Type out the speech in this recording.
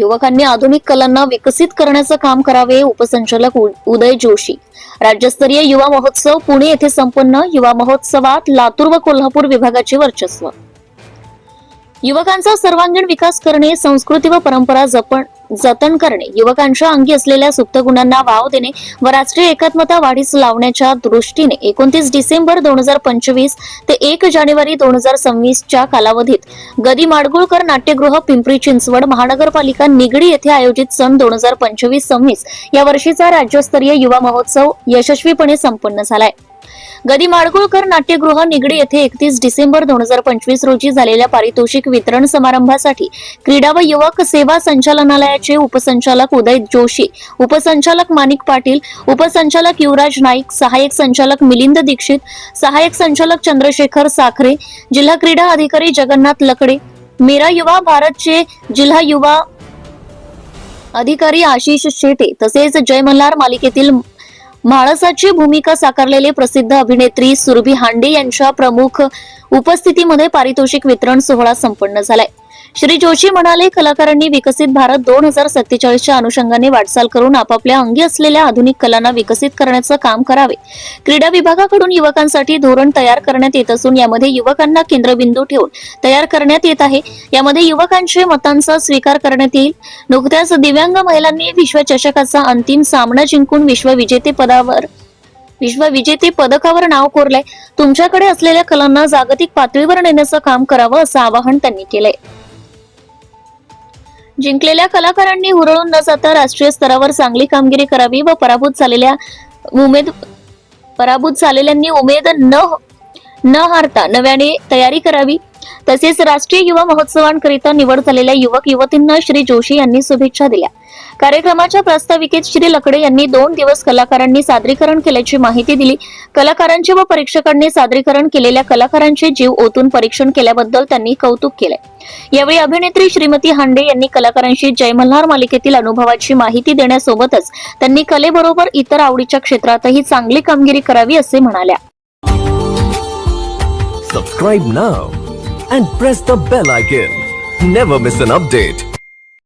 युवकांनी आधुनिक कलांना विकसित करण्याचं काम करावे. उपसंचालक उदय जोशी. राज्यस्तरीय युवा महोत्सव पुणे येथे संपन्न. युवा महोत्सवात लातूर व कोल्हापूर विभागाचे वर्चस्व. युवकांचा सर्वांगीण विकास करणे, संस्कृती व परंपरा जतन करणे, युवकांच्या अंगी असलेल्या सुप्त गुणांना वाव देणे व राष्ट्रीय एकात्मता वाढीस लावण्याच्या दृष्टीने 29 डिसेंबर 2025 ते 1 जानेवारी 2026 च्या कालावधीत गदी माडगुळकर नाट्यगृह, पिंपरी चिंचवड, महानगरपालिका, निगडी येथे आयोजित सन 2025-26 या वर्षीचा राज्यस्तरीय युवा महोत्सव यशस्वीपणे संपन्न झालाय. गदी माडगुळकर नाट्यगृह, निगडी येथे 31 डिसेंबर 2025 रोजी झालेल्या पारितोषिक वितरण समारंभासाठी क्रीडा व युवक सेवा संचालनालयाचे उपसंचालक उदय जोशी, उपसंचालक माणिक पाटील, उपसंचालक युवराज नाईक, सहाय्यक संचालक मिलिंद दीक्षित, सहाय्यक संचालक चंद्रशेखर साखरे, जिल्हा क्रीडा अधिकारी जगन्नाथ लकडे, मेरा युवा भारतचे जिल्हा युवा अधिकारी आशिष शेटे तसेच जय मल्हार मालिकेतील म्हाळसाची भूमिका साकारलेले प्रसिद्ध अभिनेत्री सुरभी हांडे यांच्या प्रमुख उपस्थितीमध्ये पारितोषिक वितरण सोहळा संपन्न झालाय. श्री जोशी म्हणाले, कलाकारांनी विकसित भारत 2047च्या अनुषंगाने वाटचाल करून आपापल्या अंगी असलेल्या आधुनिक कलांना विकसित करण्याचं काम करावे. क्रीडा विभागाकडून युवकांसाठी धोरण तयार करण्यात येत असून यामध्ये युवकांना केंद्रबिंदू ठेवून तयार करण्यात येत आहे. यामध्ये युवकांच्या मतांचा स्वीकार करण्यात येईल. नुकत्याच दिव्यांग महिलांनी विश्वचषकाचा अंतिम सामना जिंकून विश्वविजेते पदकावर नाव कोरलंय. तुमच्याकडे असलेल्या कलांना जागतिक पातळीवर नेण्याचं काम करावं असं आवाहन त्यांनी केलंय. जिंकलेल्या कलाकारांनी हुरळून न जाता राष्ट्रीय स्तरावर चांगली कामगिरी करावी व पराभूत झालेल्यांनी उमेद न हारता नव्याने तयारी करावी. तसेच राष्ट्रीय युवा महोत्सवांकरिता निवड झालेल्या युवक युवतींना श्री जोशी यांनी शुभेच्छा दिल्या. कार्यक्रमाच्या प्रास्ताविकेत श्री लकडे यांनी 2 दिवस कलाकारांनी सादरीकरण केल्याची माहिती दिली. कलाकारांचे व परीक्षकांनी सादरीकरण केलेल्या कलाकारांचे जीव ओतून परीक्षण केल्याबद्दल त्यांनी कौतुक केले. यावेळी अभिनेत्री श्रीमती हांडे यांनी कलाकारांशी जय मल्हार मालिकेतील अनुभवाची माहिती देण्यासोबतच त्यांनी कलेबरोबर इतर आवडीच्या क्षेत्रातही चांगली कामगिरी करावी असे म्हणाल्या. Subscribe now and press the bell icon. Never miss an update.